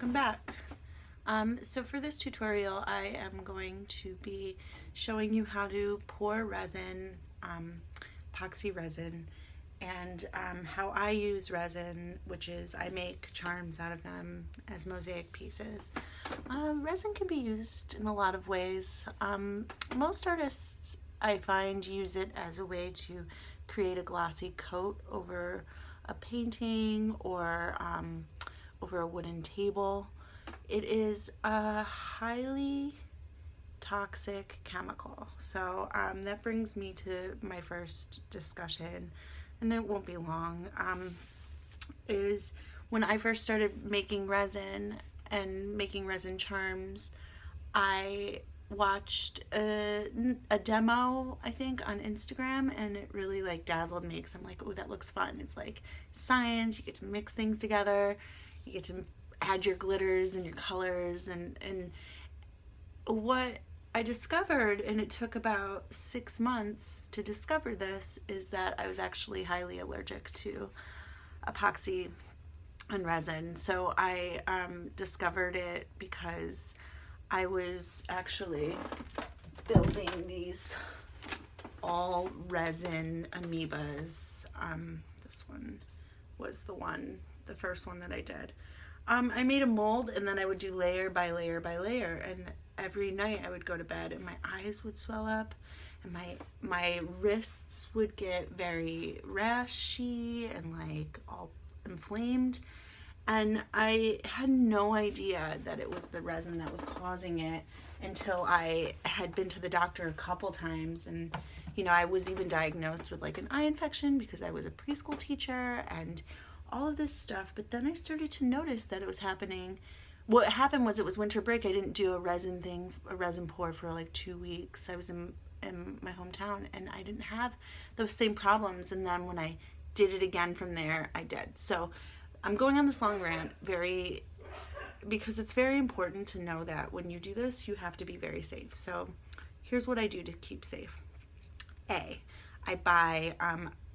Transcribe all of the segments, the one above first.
welcome back. So for this tutorial I am going to be showing you how to pour resin, epoxy resin, and how I use resin, which is I make charms out of them as mosaic pieces. Resin can be used in a lot of ways. Most artists, I find, use it as a way to create a glossy coat over a painting or over a wooden table. It is a highly toxic chemical. So that brings me to my first discussion, and it won't be long, is when I first started making resin and making resin charms, I watched a demo, I think, on Instagram, and it really like dazzled me because I'm like, oh, that looks fun. It's like science. You get to mix things together. You get to add your glitters and your colors, and what I discovered, and it took about 6 months to discover this, is that I was actually highly allergic to epoxy and resin. So I discovered it because I was actually building these all resin amoebas. This one was the first one that I did. I made a mold, and then I would do layer by layer by layer, and every night I would go to bed and my eyes would swell up, and my wrists would get very rashy and like all inflamed. And I had no idea that it was the resin that was causing it until I had been to the doctor a couple times. And, you know, I was even diagnosed with like an eye infection because I was a preschool teacher and all of this stuff. But then I started to notice that it was happening. What happened was, it was winter break. I didn't do a resin pour for like 2 weeks. I was in my hometown and I didn't have those same problems. And then when I did it again from there, I did. So I'm going on this long rant because it's very important to know that when you do this, you have to be very safe. So here's what I do to keep safe. I buy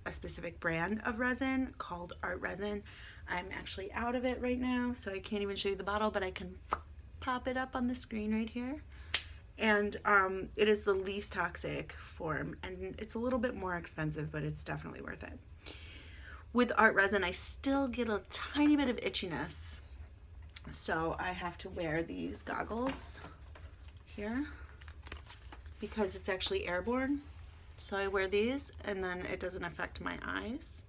a specific brand of resin called art resin. I'm actually out of it right now, so I can't even show you the bottle, but I can pop it up on the screen right here. And it is the least toxic form, and it's a little bit more expensive, but it's definitely worth it. With art resin, I still get a tiny bit of itchiness, so I have to wear these goggles here because it's actually airborne. So I wear these, and then it doesn't affect my eyes.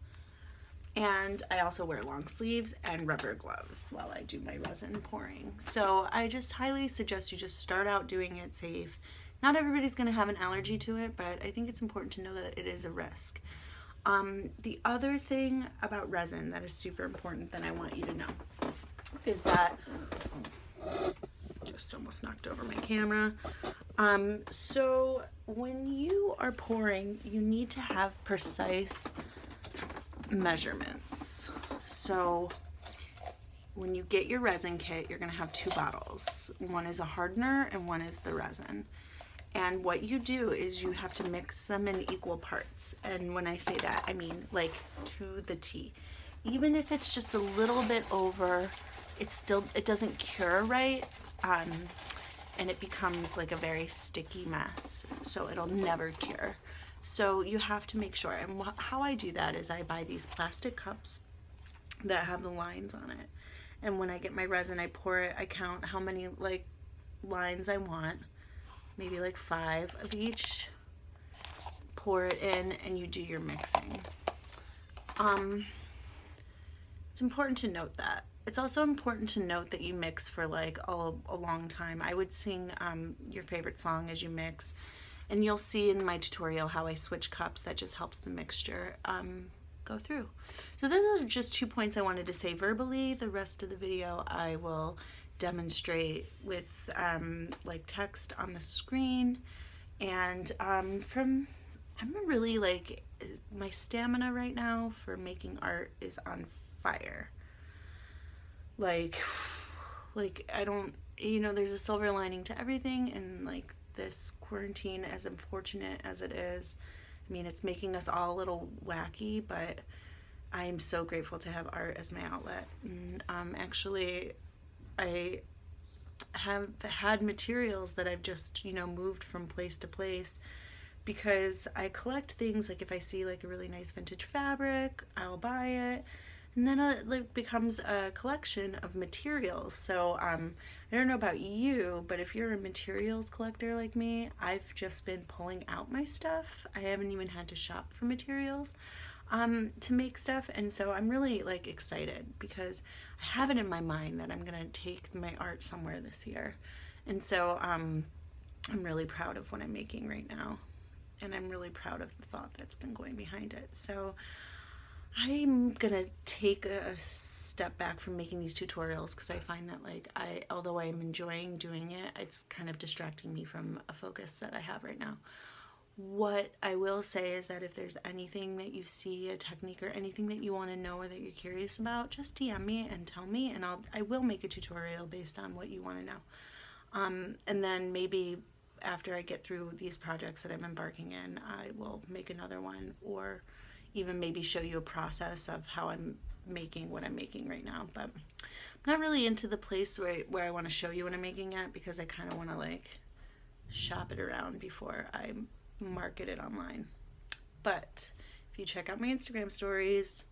And I also wear long sleeves and rubber gloves while I do my resin pouring. So I just highly suggest you just start out doing it safe. Not everybody's going to have an allergy to it, but I think it's important to know that it is a risk. The other thing about resin that is super important that I want you to know is that, just almost knocked over my camera. So when you are pouring, you need to have precise measurements. So when you get your resin kit, you're going to have 2 bottles. One is a hardener and one is the resin. And what you do is you have to mix them in equal parts. And when I say that, I mean like to the T. Even if it's just a little bit over, it doesn't cure right, and it becomes like a very sticky mess. So it'll never cure. So you have to make sure. And how I do that is I buy these plastic cups that have the lines on it. And when I get my resin, I pour it. I count how many like lines I want. Maybe like 5 of each. Pour it in, and you do your mixing. It's important to note that. It's also important to note that you mix for like a long time. I would sing your favorite song as you mix, and you'll see in my tutorial how I switch cups. That just helps the mixture go through. So those are just 2 points I wanted to say verbally. The rest of the video I will demonstrate with like text on the screen. And I'm really like, my stamina right now for making art is on fire. Like I don't, you know, there's a silver lining to everything, and like this quarantine, as unfortunate as it is, I mean, it's making us all a little wacky, but I am so grateful to have art as my outlet. And actually, I have had materials that I've just, you know, moved from place to place because I collect things. Like if I see like a really nice vintage fabric, I'll buy it, and then it like becomes a collection of materials. So I don't know about you, but if you're a materials collector like me, I've just been pulling out my stuff. I haven't even had to shop for materials to make stuff, and so I'm really like excited because I have it in my mind that I'm gonna take my art somewhere this year, and so I'm really proud of what I'm making right now, and I'm really proud of the thought that's been going behind it. So I'm gonna take a step back from making these tutorials because I find that like although I'm enjoying doing it, it's kind of distracting me from a focus that I have right now. What I will say is that if there's anything that you see, a technique or anything that you want to know or that you're curious about, just DM me and tell me, and I will make a tutorial based on what you want to know. And then maybe after I get through these projects that I'm embarking in, I will make another one, or even maybe show you a process of how I'm making what I'm making right now. But I'm not really into the place where I want to show you what I'm making yet, because I kind of want to like shop it around before I market it online. But if you check out my Instagram stories,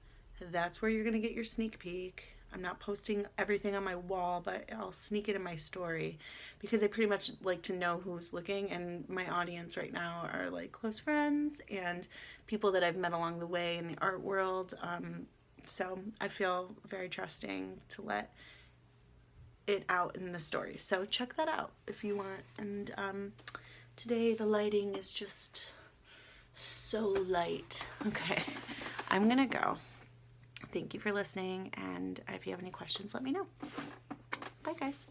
that's where you're going to get your sneak peek. I'm not posting everything on my wall, but I'll sneak it in my story because I pretty much like to know who's looking, and my audience right now are like close friends and people that I've met along the way in the art world. So I feel very trusting to let it out in the story. So check that out if you want. And today the lighting is just so light. Okay, I'm gonna go. Thank you for listening, and if you have any questions, let me know. Bye, guys.